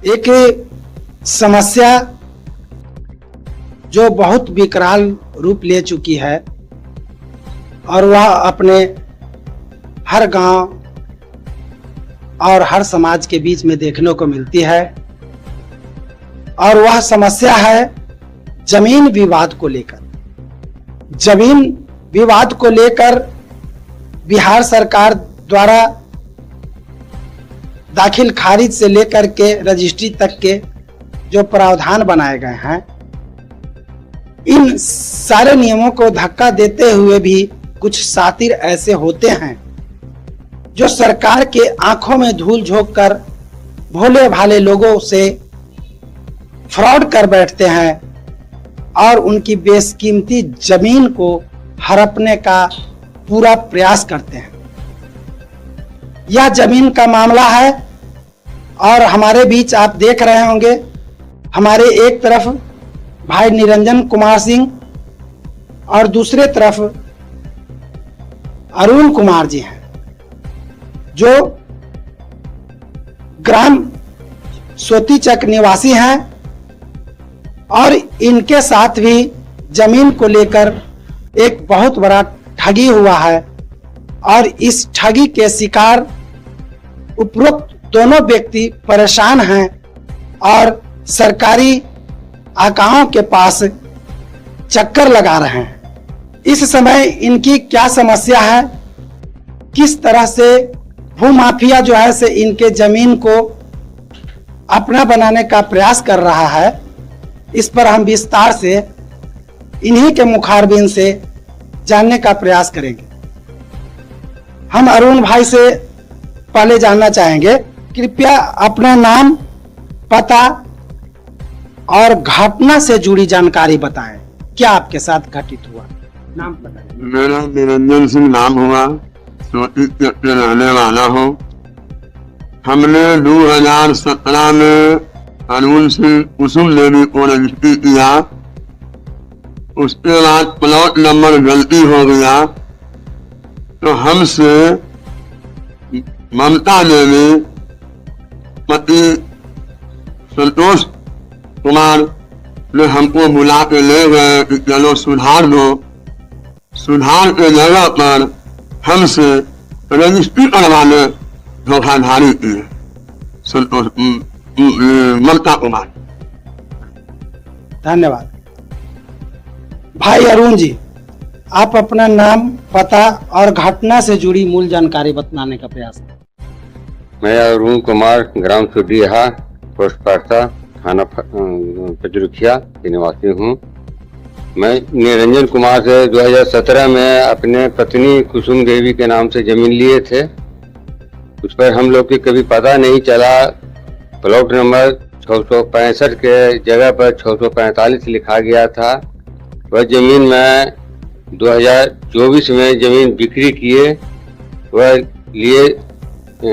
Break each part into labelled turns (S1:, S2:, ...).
S1: एक समस्या जो बहुत विकराल रूप ले चुकी है और वह अपने हर गांव और हर समाज के बीच में देखने को मिलती है, और वह समस्या है जमीन विवाद को लेकर। जमीन विवाद को लेकर बिहार सरकार द्वारा दाखिल खारिज से लेकर के रजिस्ट्री तक के जो प्रावधान बनाए गए हैं, इन सारे नियमों को धक्का देते हुए भी कुछ शातिर ऐसे होते हैं जो सरकार के आंखों में धूल झोंक कर भोले भाले लोगों से फ्रॉड कर बैठते हैं और उनकी बेशकीमती जमीन को हड़पने का पूरा प्रयास करते हैं। यह जमीन का मामला है और हमारे बीच आप देख रहे होंगे, हमारे एक तरफ भाई निरंजन कुमार सिंह और दूसरे तरफ अरुण कुमार जी हैं, जो ग्राम सोतीचक निवासी हैं और इनके साथ भी जमीन को लेकर एक बहुत बड़ा ठगी हुआ है, और इस ठगी के शिकार उपरोक्त दोनों व्यक्ति परेशान हैं और सरकारी आकाओं के पास चक्कर लगा रहे हैं। इस समय इनकी क्या समस्या है, किस तरह से भूमाफिया जो है से इनके जमीन को अपना बनाने का प्रयास कर रहा है, इस पर हम विस्तार से इन्हीं के मुखारबिन से जानने का प्रयास करेंगे। हम अरुण भाई से पहले जानना चाहेंगे, कृपया अपना नाम, पता और घटना से जुड़ी जानकारी बताएं। क्या आपके साथ घटित हुआ? नाम बताएं।
S2: मेरा निरंजन सिंह नाम हुआ, सोतीचक के रहने वाला हूँ। हमने 2017 में अरुण सिंह कुसुम देवी को रजिस्ट्री किया। उसके बाद प्लॉट नंबर गलती हो गया तो हमसे ममता देवी पति संतोष कुमार ने हमको बुला के ले गए कि चलो सुधार दो। सुधार के जगह पर हमसे रजिस्ट्री करवाने धोखाधड़ी की संतोष ममता कुमार।
S1: धन्यवाद। भाई अरुण जी, आप अपना नाम, पता और घटना से जुड़ी मूल जानकारी बताने का प्रयास करें।
S3: मैं अरुण कुमार, ग्राम सुडीहा, पोस्ट पारसा, थाना पचरुखिया के निवासी हूँ। मैं निरंजन कुमार से 2017 में अपने पत्नी कुसुम देवी के नाम से जमीन लिए थे। उस पर हम लोग की कभी पता नहीं चला। प्लॉट नंबर 665 के जगह पर 645 लिखा गया था। वह जमीन में 2024 में जमीन बिक्री किए। वह लिए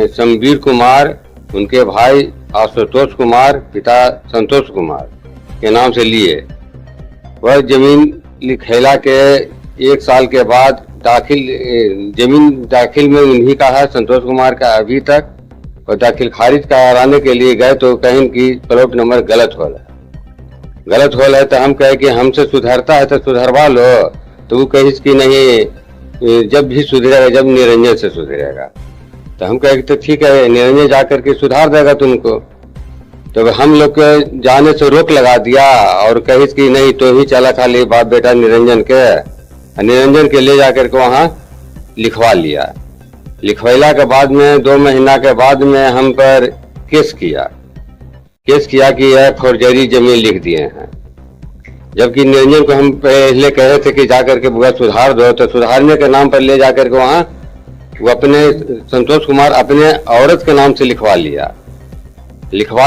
S3: शमवीर कुमार, उनके भाई आशुतोष कुमार, पिता संतोष कुमार के नाम से लिए। वह जमीन लिखेला के 1 साल के बाद जमीन दाखिल में उन्हीं का है, संतोष कुमार का अभी तक। और दाखिल खारिज कराने के लिए गए तो कहीं कि प्लॉट नंबर गलत हो है तो हम कहे कि हमसे सुधरता है तो सुधरवा लो। तो वो कही कि नहीं, जब भी सुधरेगा जब निरंजन से सुधरेगा। तो हम कहे कि तो ठीक है, निरंजन जाकर के सुधार देगा तुमको। तो हम लोग के जाने से रोक लगा दिया और कही कि नहीं, तो ही चला खाली बाप बेटा निरंजन के ले जाकर के वहाँ लिखवा लिया। लिखवाइला के बाद में 2 महीना के बाद में हम पर केस किया कि यह फौर्जरी जमीन लिख दिए हैं। जबकि निरंजन को हम पहले कहे थे कि जाकर के बुआ सुधार दो, तो सुधारने के नाम पर ले जाकर के वहाँ वो अपने संतोष कुमार अपने औरत के नाम से लिखवा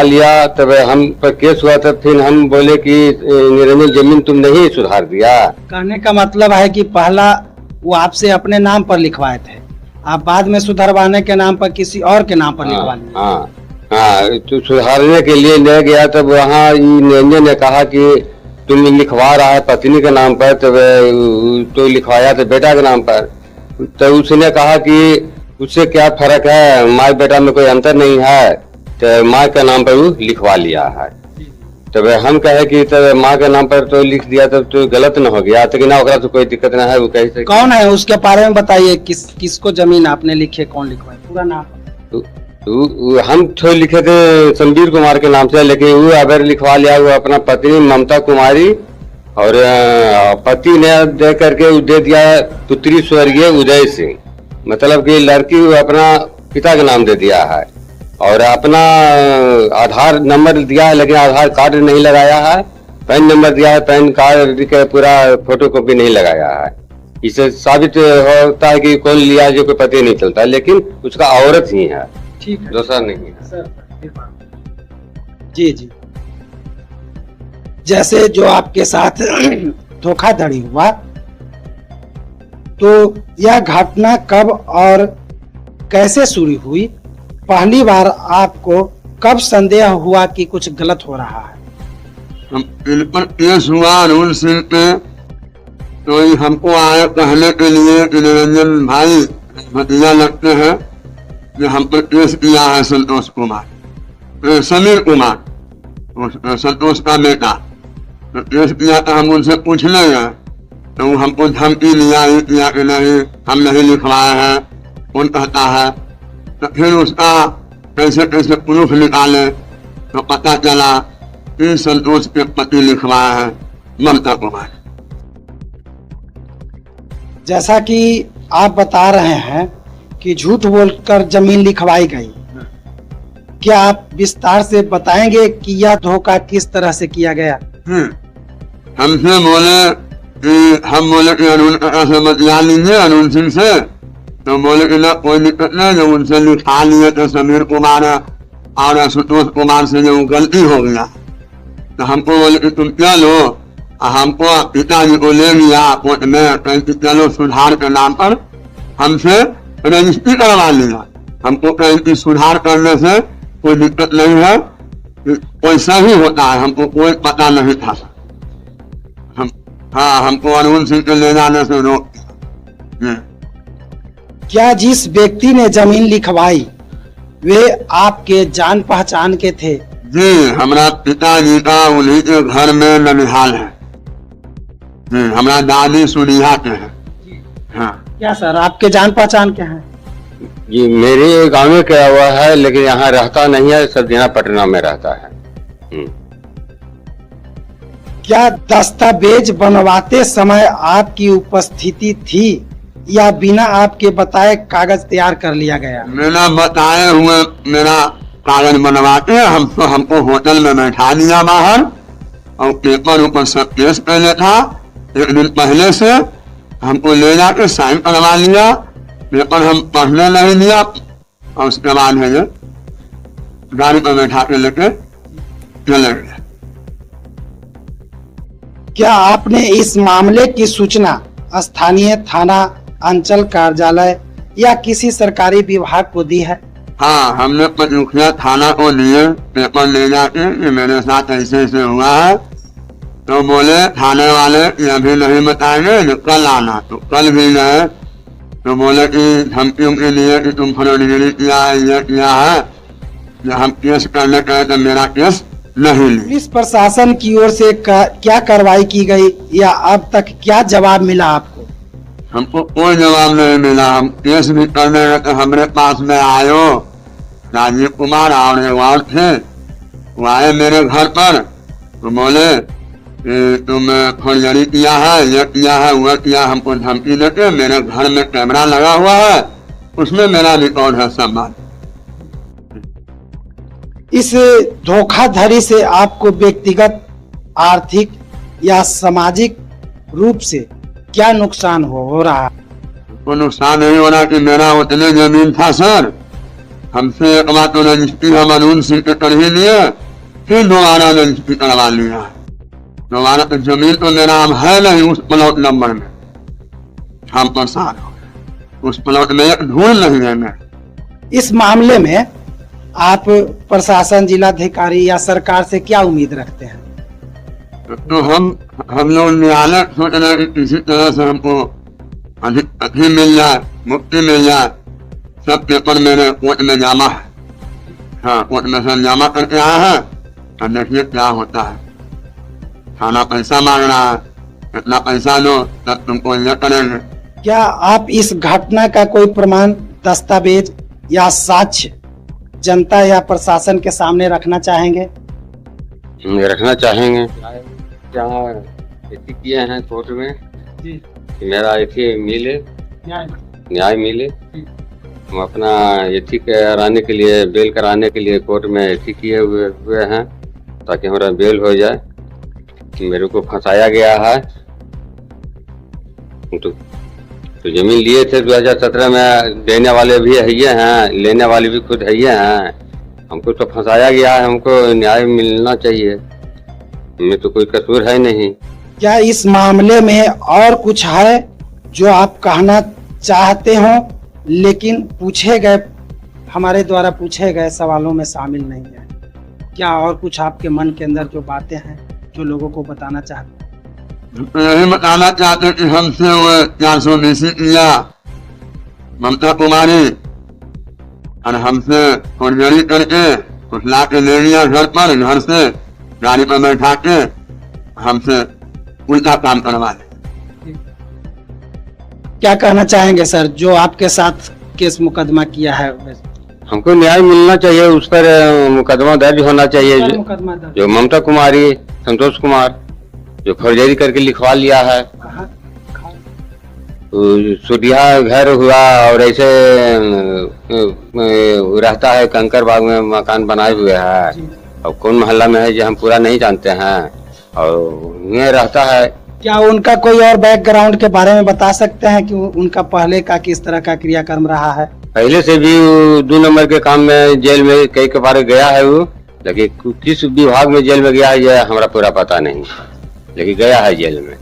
S3: लिया। तब हम पर केस हुआ। तब फिर हम बोले कि निरंजन जमीन तुम नहीं सुधार दिया।
S1: कहने का मतलब है कि पहला वो आपसे अपने नाम पर लिखवाए थे, आप बाद में सुधरवाने के नाम पर किसी और के नाम पर लिखवा लिए।
S3: हाँ, तो सुधारने के लिए ले गया। तब वहाँ निरंजन ने कहा कि तुम लिखवा रहा है पत्नी के नाम पर, तो लिखवाया था बेटा के नाम पर। तो उसने कहा कि उससे क्या फर्क है, माँ बेटा में कोई अंतर नहीं है। तो माँ के नाम पर वो लिखवा लिया है। तब हम कहे कि तब माँ के नाम पर तो लिख दिया तब तो गलत न हो गया, तो कि ना ओकरा तो कोई दिक्कत ना है, वो कैसे
S1: कौन है उसके बारे में बताइए, किसको जमीन आपने लिखी, कौन लिखवाए, पूरा नाम।
S3: हम तो लिखे थे संबीर कुमार के नाम से, लेकिन वो अगर लिखवा लिया वो अपना पत्नी ममता कुमारी और पति ने दे करके दे दिया पुत्री स्वर्गीय उदय सिंह, मतलब कि लड़की अपना पिता का नाम दे दिया है और अपना आधार नंबर दिया है, लेकिन आधार कार्ड नहीं लगाया है, पैन नंबर दिया है, पैन कार्ड के पूरा फोटो कॉपी नहीं लगाया है। इससे साबित होता है कि कौन लिया जो कोई पता नहीं चलता, लेकिन उसका औरत ही है,
S1: ठीक है,
S3: दूसरा नहीं है।
S1: सर जी जी, जैसे जो आपके साथ धोखाधड़ी हुआ, तो यह घटना कब और कैसे शुरू हुई? पहली बार आपको कब संदेह हुआ कि कुछ गलत हो रहा है?
S2: हम इन पर केस हुआ अरुण सिंह पे, तो ये हमको आए कहने के लिए कि निरंजन भाई भतीजा लगते हैं कि हम पर केस किया है संतोष कुमार, समीर कुमार, संतोष का बेटा, तो केस किया तो हम उनसे पूछ लेंगे, तो वो हमको धमकी लिया कि नहीं हम नहीं लिखवाए हैं, कौन कहता है। तो फिर उसका कैसे कैसे प्रूफ निकाले तो पता चला कि संतोष के पति लिखवाया है ममता कुमार।
S1: जैसा कि आप बता रहे हैं कि झूठ बोलकर जमीन लिखवाई गई, क्या आप विस्तार से बताएंगे कि यह धोखा किस तरह से किया गया?
S2: हमसे बोले कि हम बोले कि अरुण से बतिया लीजिए अरुण सिंह से, तो बोले कि ना कोई दिक्कत नहीं, जब उनसे लिखा लिए तो समीर कुमार और आशुतोष कुमार से जो गलती हो गया, तो हमको बोले कि तुम क्या लो, हमको पिताजी को ले लिया कोर्ट में, कहीं चलो सुधार के नाम पर हमसे रजिस्ट्री करवा लिया। हमको कहीं की सुधार करने से कोई दिक्कत नहीं है, पैसा ही होता है, हमको कोई पता नहीं था। हम हमको अरुण सिंह के ले जाने से रोक दिया।
S1: क्या जिस व्यक्ति ने जमीन लिखवाई वे आपके जान पहचान के थे?
S2: जी, हमारा पिताजी का उन्हीं के घर में ननिहाल है। जी, हमारा दादी सुनिया के है। हाँ।
S1: क्या सर आपके जान पहचान के हैं?
S3: जी, मेरे गांव में क्या हुआ है, लेकिन यहाँ रहता नहीं है, सदिया पटना में रहता है।
S1: क्या दस्तावेज बनवाते समय आपकी उपस्थिति थी या बिना आपके बताए कागज तैयार कर लिया गया?
S2: मेरा बताए हुए मेरा कागज बनवा के हमको होटल में बैठा दिया बाहर, और पेपर ऊपर सब केस पहले था, एक दिन पहले से हमको ले जाके साइन करवा लिया, पेपर हम पढ़ने नहीं दिया, और उसके बाद है जो गाड़ी पर बैठा के लेके चले गए।
S1: क्या आपने इस मामले की सूचना स्थानीय थाना, अंचल कार्यालय या किसी सरकारी विभाग को दी है?
S2: हाँ, हमने पचमुखिया थाना को दिए पेपर ले जाके कि मेरे साथ ऐसे ऐसे हुआ है, तो बोले थाने वाले कि अभी नहीं बताएंगे, जो कल आना, तो कल भी गए, तो बोले कि धमकी के लिए कि तुम फर्जी किया है, ये किया है, जब हम केस करने गए तो मेरा केस नहीं लिया।
S1: पुलिस प्रशासन की ओर से क्या कार्रवाई की गई या अब तक क्या जवाब मिला आपको?
S2: हमको कोई जवाब नहीं मिला। हम केस भी करने गए तो हमारे पास में आयो राजीव कुमार और थे, वो आए मेरे घर पर, तो बोले तुम फर्जरी किया है, ये किया है, वो किया, हमको धमकी देके, मेरे घर में कैमरा लगा हुआ है, उसमें मेरा रिकॉर्ड है सब बात।
S1: इस धोखाधड़ी से आपको व्यक्तिगत, आर्थिक या सामाजिक रूप से क्या नुकसान हो रहा है?
S2: कोई नुकसान नहीं हो रहा कि मेरा उतने जमीन था सर, हमसे एक बार तो रजिस्ट्री हम अरुण सिंह के कर ही लिए, फिर दोबारा रजिस्ट्री करवा लिया, दोबारा तो जमीन तो मेरा अब है नहीं उस प्लॉट नंबर में, हम परेशान हो गए, उस प्लॉट में एक ढूंढ नहीं है मैं।
S1: इस मामले में आप प्रशासन, जिलाधिकारी या सरकार से क्या उम्मीद रखते हैं?
S2: तो हम लोग न्यायालय सोच रहे कि किसी तरह से हमको अधिक मिल जाए, मुक्ति मिल जाए, सब पेपर मेरे कोर्ट में जमा है। हाँ, कोर्ट में संजामा करके आया है। अब देखिए क्या होता है। थाना पैसा मांग रहा है, इतना पैसा दो तब तुमको ये करेंगे।
S1: क्या आप इस घटना का कोई प्रमाण, दस्तावेज या साक्ष्य जनता या प्रशासन के सामने रखना चाहेंगे?
S3: रखना चाहेंगे। जहाँ एथी किए हैं कोर्ट में
S1: जी,
S3: कि मेरा एथी मिले, न्याय मिले। हम अपना एथी कराने के लिए, बेल कराने के लिए कोर्ट में एथी किए हुए हैं ताकि हमारा बेल हो जाए। मेरे को फंसाया गया है। तो जमीन लिए थे 2017 में, देने वाले भी है हैं, लेने वाले भी खुद है हैं। हमको तो फंसाया गया है, हमको न्याय मिलना चाहिए। हमें तो कोई कसूर है नहीं।
S1: क्या इस मामले में और कुछ है जो आप कहना चाहते हो लेकिन पूछे गए, हमारे द्वारा पूछे गए सवालों में शामिल नहीं है? क्या और कुछ आपके मन के अंदर जो बातें हैं जो लोगों को बताना चाहते हैं?
S2: तो यही बताना चाहते कि हमसे वो 420 किया ममता कुमारी, और हमसे फोर्जरी करके कुछ ला के ले लिया घर पर, घर से गाड़ी पर बैठा के हमसे उल्टा काम करवा दिया।
S1: क्या कहना चाहेंगे सर, जो आपके साथ केस मुकदमा किया है?
S3: हमको न्याय मिलना चाहिए, उस पर मुकदमा दर्ज होना चाहिए।
S1: मुकदमा दर्ज।
S3: जो ममता कुमारी, संतोष कुमार जो फर्जरी करके लिखवा लिया है, सुधिया घर हुआ और ऐसे रहता है कंकर बाग में, मकान बनाए हुए है। और कौन मोहल्ला में है जो हम पूरा नहीं जानते हैं, और ये रहता है।
S1: क्या उनका कोई और बैकग्राउंड के बारे में बता सकते हैं कि उनका पहले का किस तरह का क्रियाक्रम रहा है?
S3: पहले से भी 2 नंबर के काम में जेल में कई बार गया है वो, लेकिन किस विभाग में जेल में गया है ये हमारा पूरा पता नहीं, लेकिन गया है जेल में।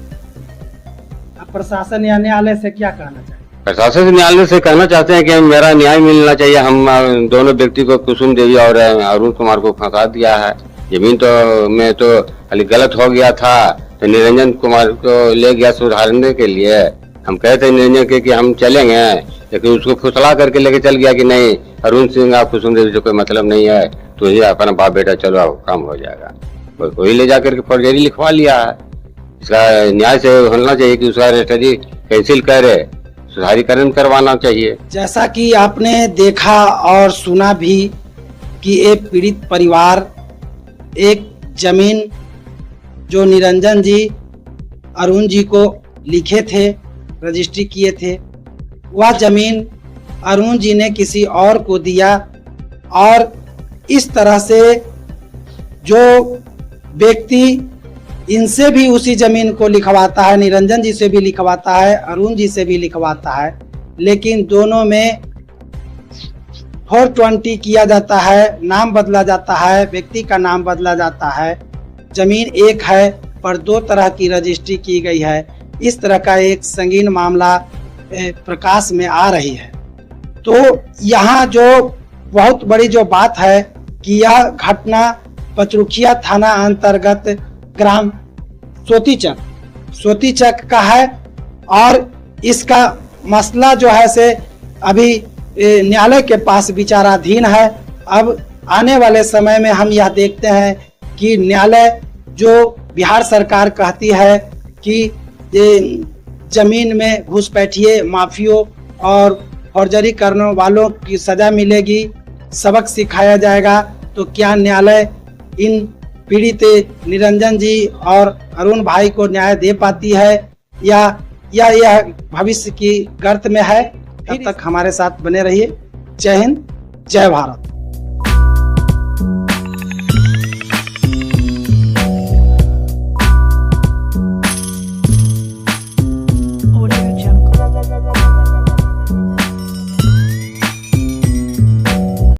S1: प्रशासन या न्यायालय से क्या कहना चाहिए?
S3: प्रशासन न्यायालय से कहना चाहते हैं कि मेरा न्याय मिलना चाहिए। हम दोनों व्यक्ति को, कुसुम देवी और अरुण कुमार को फंसा दिया है। जमीन तो में तो खाली गलत हो गया था, तो निरंजन कुमार को ले गया सुधारने के लिए। हम कहते निरंजन के कि हम चलेंगे, लेकिन उसको फुसला करके लेके चल गया कि नहीं अरुण सिंह आप कुसुम देवी से कोई मतलब नहीं है, तो ये अपना बाप बेटा चलो काम हो जाएगा। वही ले जाकर के फर्जरी लिखवा लिया है। इसका न्याय से होना चाहिए कि उसका रजिस्ट्री कैंसिल करे, सुधारीकरण करवाना चाहिए।
S1: जैसा कि आपने देखा और सुना भी कि एक पीड़ित परिवार एक जमीन जो निरंजन जी अरुण जी को लिखे थे, रजिस्ट्री किए थे, वह जमीन अरुण जी ने किसी और को दिया। और इस तरह से जो व्यक्ति इनसे भी उसी जमीन को लिखवाता है, निरंजन जी से भी लिखवाता है, अरुण जी से भी लिखवाता है, लेकिन दोनों में 420 किया जाता है, नाम बदला जाता है, व्यक्ति का नाम बदला जाता है। जमीन एक है पर 2 तरह की रजिस्ट्री की गई है। इस तरह का एक संगीन मामला प्रकाश में आ रही है। तो यहाँ जो बहुत बड़ी जो बात है कि यह घटना पचरुखिया थाना अंतर्गत ग्राम सोतीचक का है, और इसका मसला जो है से अभी न्यायालय के पास विचाराधीन है। अब आने वाले समय में हम यह देखते हैं कि न्यायालय जो बिहार सरकार कहती है कि जमीन में घुसपैठिए, माफियों और फर्जरी करने वालों की सजा मिलेगी, सबक सिखाया जाएगा, तो क्या न्यायालय इन पीड़ित निरंजन जी और अरुण भाई को न्याय दे पाती है या यह भविष्य की गर्त में है? तब तक हमारे साथ बने रहिए। जय हिंद, जय भारत।